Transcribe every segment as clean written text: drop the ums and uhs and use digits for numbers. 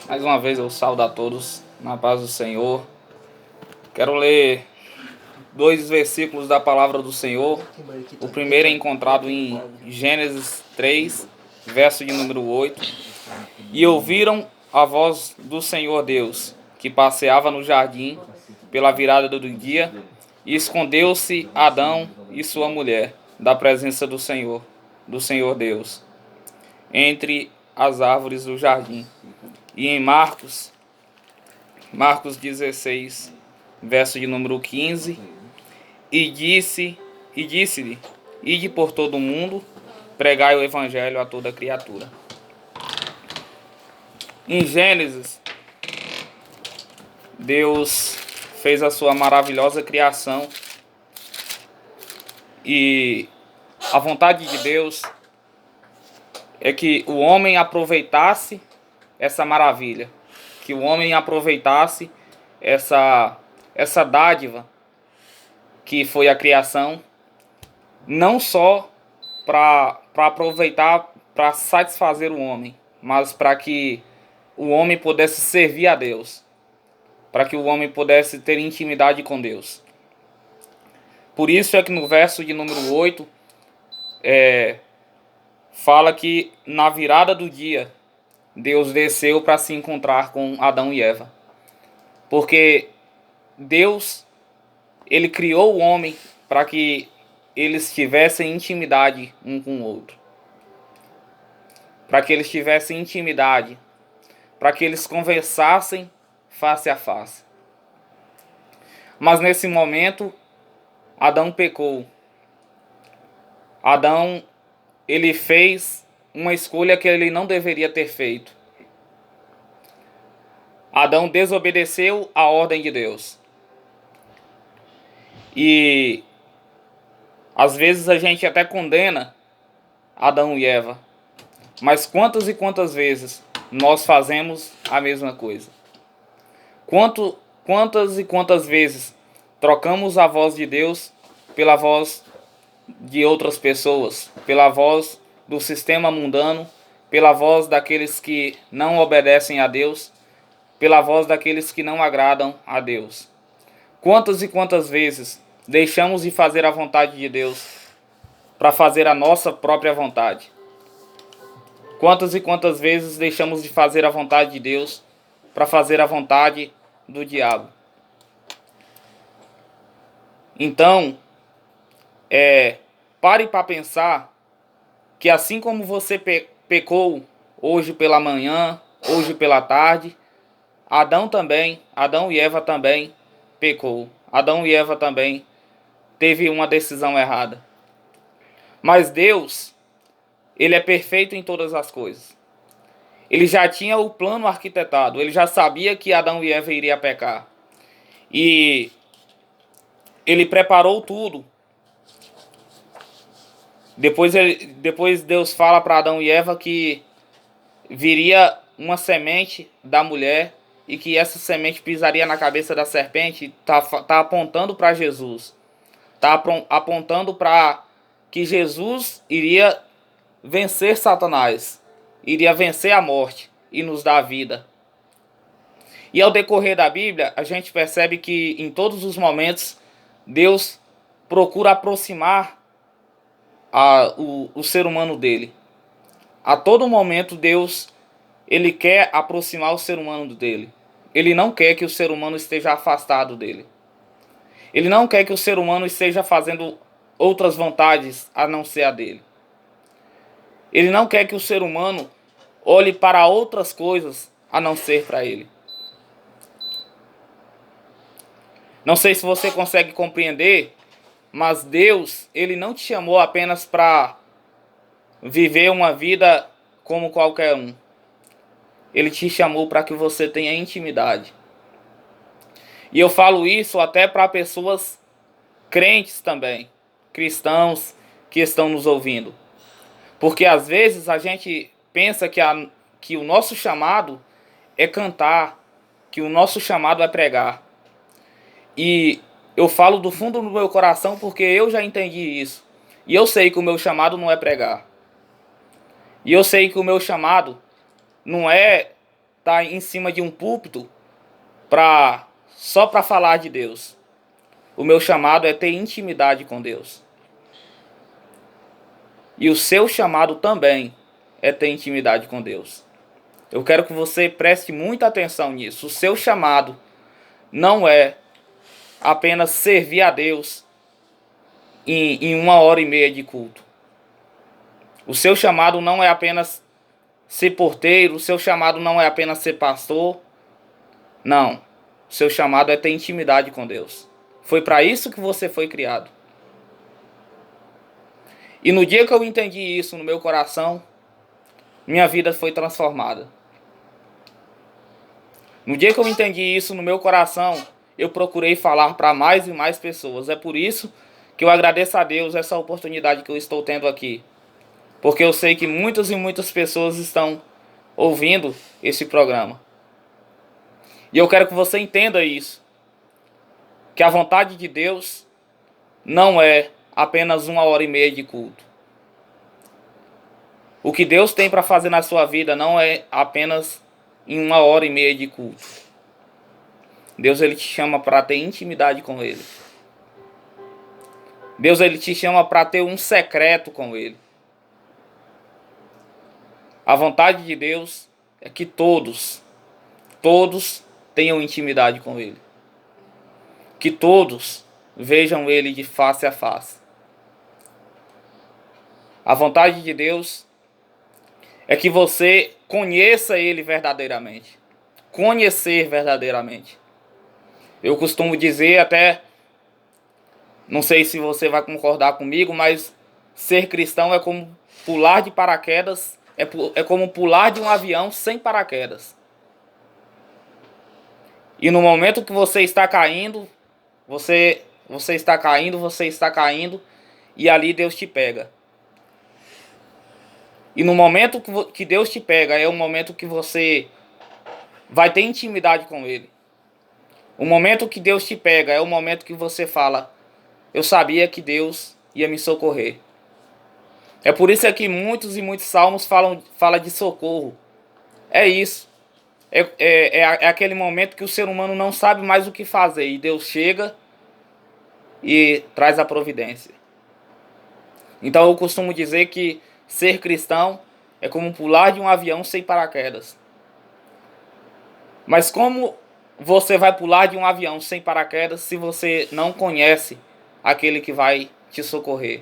Mais uma vez eu saúdo a todos na paz do Senhor. Quero ler dois versículos da palavra do Senhor. O primeiro é encontrado em Gênesis 3, verso de número 8. E ouviram a voz do Senhor Deus, que passeava no jardim pela virada do dia, e escondeu-se Adão e sua mulher da presença do Senhor Deus, entre as árvores do jardim. E em Marcos 16, verso de número 15, disse-lhe, ide por todo o mundo, pregai o evangelho a toda criatura. Em Gênesis, Deus fez a sua maravilhosa criação e a vontade de Deus é que o homem aproveitasse essa maravilha, que o homem aproveitasse essa dádiva que foi a criação, não só para aproveitar, para satisfazer o homem, mas para que o homem pudesse servir a Deus, para que o homem pudesse ter intimidade com Deus. Por isso é que no verso de número 8, fala que na virada do dia, Deus desceu para se encontrar com Adão e Eva. Porque Deus, ele criou o homem para que eles tivessem intimidade um com o outro. Para que eles tivessem intimidade. Para que eles conversassem face a face. Mas nesse momento, Adão pecou. Adão, ele fez uma escolha que ele não deveria ter feito. Adão desobedeceu a ordem de Deus. E às vezes a gente até condena Adão e Eva. Mas quantas e quantas vezes nós fazemos a mesma coisa? Quantas e quantas vezes trocamos a voz de Deus pela voz de outras pessoas, pela voz do sistema mundano, pela voz daqueles que não obedecem a Deus, pela voz daqueles que não agradam a Deus. Quantas e quantas vezes deixamos de fazer a vontade de Deus para fazer a nossa própria vontade? Quantas e quantas vezes deixamos de fazer a vontade de Deus para fazer a vontade do diabo? Então, pare para pensar que assim como você pecou hoje pela manhã, hoje pela tarde, Adão e Eva também pecou. Adão e Eva também teve uma decisão errada. Mas Deus, ele é perfeito em todas as coisas. Ele já tinha o plano arquitetado. Ele já sabia que Adão e Eva iriam pecar. E ele preparou tudo. Depois Deus fala para Adão e Eva que viria uma semente da mulher e que essa semente pisaria na cabeça da serpente. Tá apontando para Jesus. Tá apontando para que Jesus iria vencer Satanás, iria vencer a morte e nos dar a vida. E ao decorrer da Bíblia, a gente percebe que em todos os momentos Deus procura aproximar o ser humano dele. A todo momento Deus, ele quer aproximar o ser humano dele. Ele não quer que o ser humano esteja afastado dele. Ele não quer que o ser humano esteja fazendo outras vontades a não ser a dele. Ele não quer que o ser humano olhe para outras coisas a não ser para ele. Não sei se você consegue compreender, mas Deus, ele não te chamou apenas para viver uma vida como qualquer um. Ele te chamou para que você tenha intimidade. E eu falo isso até para pessoas crentes também, cristãos que estão nos ouvindo. Porque às vezes a gente pensa que o nosso chamado é cantar, que o nosso chamado é pregar. E eu falo do fundo do meu coração porque eu já entendi isso. E eu sei que o meu chamado não é pregar. E eu sei que o meu chamado não é estar em cima de um púlpito só para falar de Deus. O meu chamado é ter intimidade com Deus. E o seu chamado também é ter intimidade com Deus. Eu quero que você preste muita atenção nisso. O seu chamado não é apenas servir a Deus em 1 hora e meia de culto. O seu chamado não é apenas ser porteiro. O seu chamado não é apenas ser pastor. Não. O seu chamado é ter intimidade com Deus. Foi para isso que você foi criado. E no dia que eu entendi isso no meu coração, minha vida foi transformada. No dia que eu entendi isso no meu coração, eu procurei falar para mais e mais pessoas. É por isso que eu agradeço a Deus essa oportunidade que eu estou tendo aqui. Porque eu sei que muitas e muitas pessoas estão ouvindo esse programa. E eu quero que você entenda isso. Que a vontade de Deus não é apenas 1 hora e meia de culto. O que Deus tem para fazer na sua vida não é apenas em 1 hora e meia de culto. Deus, ele te chama para ter intimidade com Ele. Deus, ele te chama para ter um secreto com Ele. A vontade de Deus é que todos tenham intimidade com Ele. Que todos vejam Ele de face a face. A vontade de Deus é que você conheça Ele verdadeiramente. Conhecer verdadeiramente. Eu costumo dizer até, não sei se você vai concordar comigo, mas ser cristão é como pular de paraquedas, é como pular de um avião sem paraquedas. E no momento que você está caindo, você está caindo, e ali Deus te pega. E no momento que Deus te pega, é o momento que você vai ter intimidade com Ele. O momento que Deus te pega é o momento que você fala: eu sabia que Deus ia me socorrer. É por isso que muitos e muitos salmos falam de socorro. É isso. É aquele momento que o ser humano não sabe mais o que fazer. E Deus chega e traz a providência. Então eu costumo dizer que ser cristão é como pular de um avião sem paraquedas. Mas como você vai pular de um avião sem paraquedas se você não conhece aquele que vai te socorrer?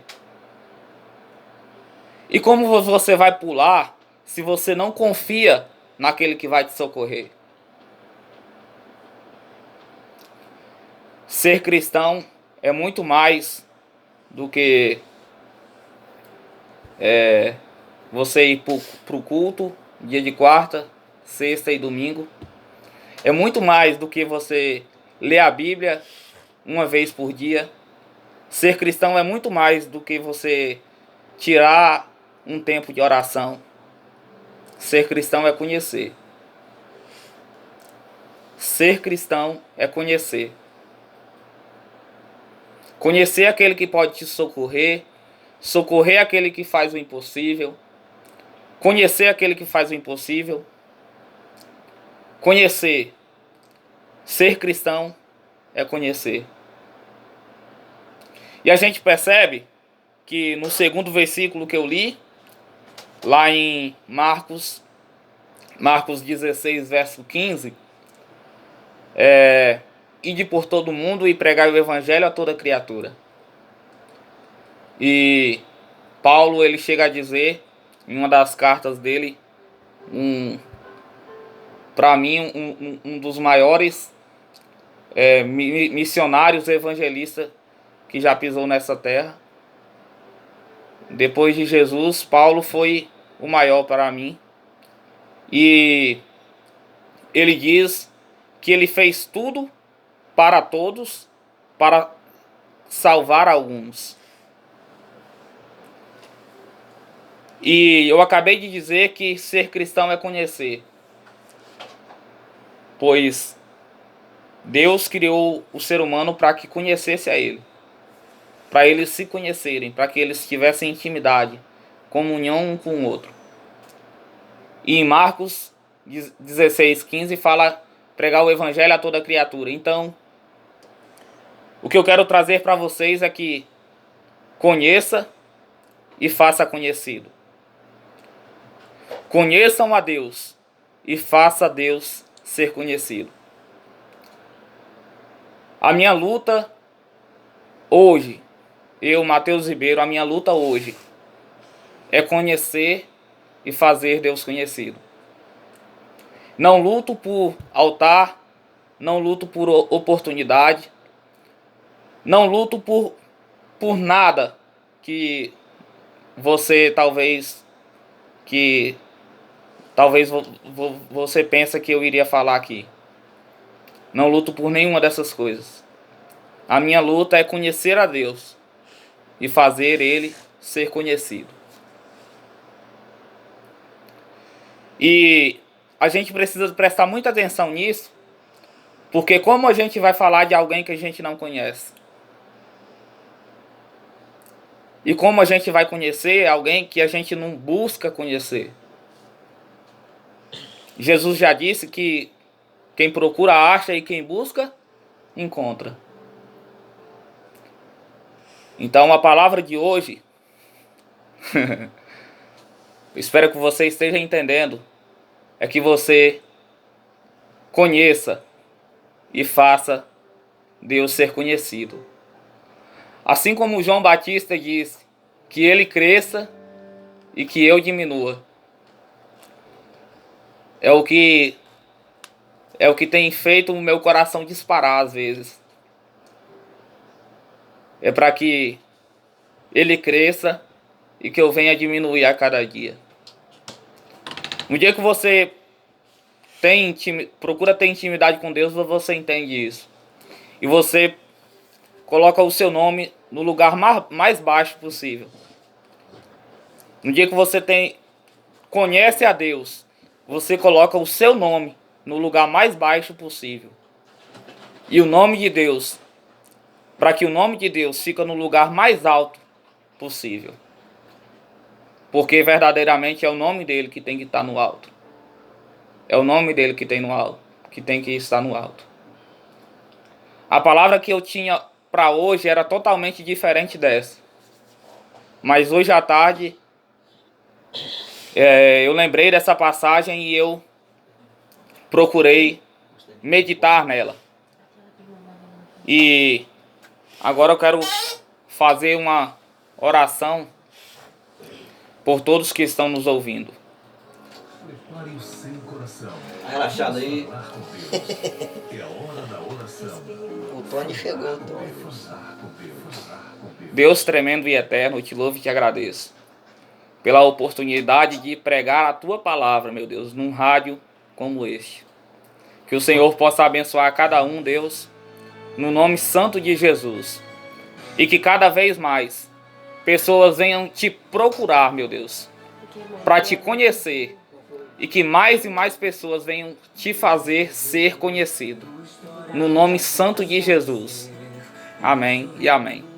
E como você vai pular se você não confia naquele que vai te socorrer? Ser cristão é muito mais do que você ir para o culto dia de quarta, sexta e domingo. É muito mais do que você ler a Bíblia uma vez por dia. Ser cristão é muito mais do que você tirar um tempo de oração. Ser cristão é conhecer. Ser cristão é conhecer. Conhecer aquele que pode te socorrer. Socorrer aquele que faz o impossível. Conhecer aquele que faz o impossível. Conhecer. Ser cristão é conhecer. E a gente percebe que no segundo versículo que eu li, lá em Marcos 16, verso 15, ide por todo mundo e pregai o evangelho a toda criatura. E Paulo, ele chega a dizer em uma das cartas dele, para mim, um dos maiores missionários evangelistas que já pisou nessa terra. Depois de Jesus, Paulo foi o maior para mim. E ele diz que ele fez tudo para todos, para salvar alguns. E eu acabei de dizer que ser cristão é conhecer. Pois Deus criou o ser humano para que conhecesse a Ele. Para eles se conhecerem, para que eles tivessem intimidade, comunhão um com o outro. E em Marcos 16:15 fala pregar o evangelho a toda criatura. Então, o que eu quero trazer para vocês é que conheça e faça conhecido. Conheçam a Deus e faça Deus ser conhecido. A minha luta hoje, eu, Mateus Ribeiro, a minha luta hoje é conhecer e fazer Deus conhecido. Não luto por altar, não luto por oportunidade, não luto por nada que você talvez você pensa que eu iria falar aqui. Não luto por nenhuma dessas coisas. A minha luta é conhecer a Deus e fazer Ele ser conhecido. E a gente precisa prestar muita atenção nisso, porque como a gente vai falar de alguém que a gente não conhece? E como a gente vai conhecer alguém que a gente não busca conhecer? Jesus já disse que quem procura acha e quem busca encontra. Então a palavra de hoje, espero que você esteja entendendo, é que você conheça e faça Deus ser conhecido. Assim como João Batista disse, que ele cresça e que eu diminua. É o que tem feito o meu coração disparar às vezes. É para que ele cresça e que eu venha diminuir a cada dia. No dia que você procura ter intimidade com Deus, você entende isso. E você coloca o seu nome no lugar mais baixo possível. No dia que você conhece a Deus, você coloca o seu nome no lugar mais baixo possível. E o nome de Deus, para que o nome de Deus fique no lugar mais alto possível. Porque verdadeiramente é o nome dele que tem que estar no alto. É o nome dele que tem que estar no alto. A palavra que eu tinha para hoje era totalmente diferente dessa. Mas hoje à tarde eu lembrei dessa passagem e eu procurei meditar nela. E agora eu quero fazer uma oração por todos que estão nos ouvindo. Prepare o seu coração. Tá relaxado aí. É a hora da oração. O Tony chegou, Tony. Deus tremendo e eterno, eu te louvo e te agradeço pela oportunidade de pregar a tua palavra, meu Deus, num rádio como este. Que o Senhor possa abençoar cada um, Deus, no nome santo de Jesus. E que cada vez mais pessoas venham te procurar, meu Deus, para te conhecer. E que mais e mais pessoas venham te fazer ser conhecido. No nome santo de Jesus. Amém e amém.